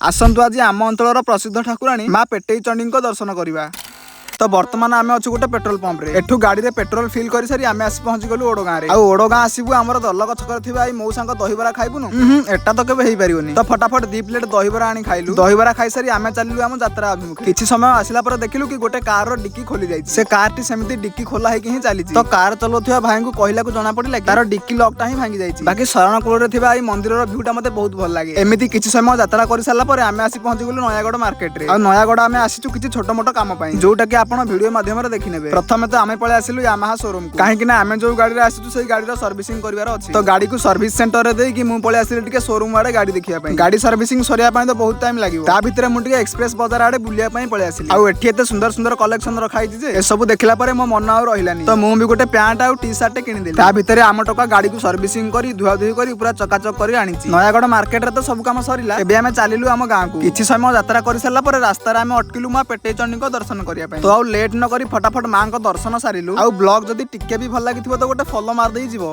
आसंतु आज आम अंचल प्रसिद्ध ठाकुराणी माँ पेटेई चंडी दर्शन करवा। तो बर्तमान आम अच्छे गोटे पेट्रोल पंप रे एठू गाड़ी रे पेट्रोल फिल कर सारी आम आसी पहुंची गलु ओडगाँ रे। ओडगाँ आसबू आमर दलग छक थी मौसा दहीबरा खाइबुनु एटा तो केबे हेई परिबोनी। तो फटाफट 2 प्लेट दहीबरा आनी खाइलु। दहीबरा खाई सारी आम चलिलु आम यात्रा अभिमुखे। किछि समय आसिला पर देखिलु कि गोटे कार रो डिक्की खोली जाइछि। से कार टी सेमिति डिक्की खोला हेकि ही चलीछि। तो कार चलाउथिबा भाई को कहिला को जणा पड़िला कि तार डिक्की लॉकटा ही भांगी जाइछि। बाकी शरण कूल रे थिबा एई मंदिर रो व्यूटा मते बहुत भल लागे। एमिति किछि समय यात्रा करि साला पर आम आसी पहुंची गलु नयागढ़ मार्केट रे। आ नयागढ़ आम आसीचु किछि छोटो मोटो काम पई जोटा कि आपण वीडियो माध्यम देखने प्रथम तो आम पळे आसिलु यामाहा शोरूम को कहीं आम जो गाड़ी आसीचु से गाड़ी सर्विसिंग करबार अछि। तो गाड़ी को सर्विस सेंटर रे देकी मु पळे आसिलि टिके शोरूम आड़े गाड़ी देखिया पई। गाड़ी सर्विसिंग सरिया पई तो बहुत टाइम लागिवो। ता भितरे मु टिके एक्सप्रेस बाजार आड़े बुलिया पई पळे आसिलि। आ एठी एते सुंदर सुंदर कलेक्शन रखाई जे ए सब देखला परे मो मन आ रहिलानी। तो मु भी गोटे पैंट आ टी शर्ट किनि देली। ता भितरे आम टका गाड़ी को सर्विसिंग करी धुआ धुई करी पूरा चकाचक करी आनिछि। नयागढ़ मार्केट रे तो सब काम सरिला। एबे आमे चालिलु आम गां को। किछि समय यात्रा करि सारला परे रास्ता रे आमे अटकिलु मां पेटेई चंडी को दर्शन करिया पई। तो आ लेट न करी फटाफट मां को दर्शन सारिलु। आ ब्लॉग जदी टिके भी भल लागिथिबो तो गोटे फॉलो मार देई जीवो।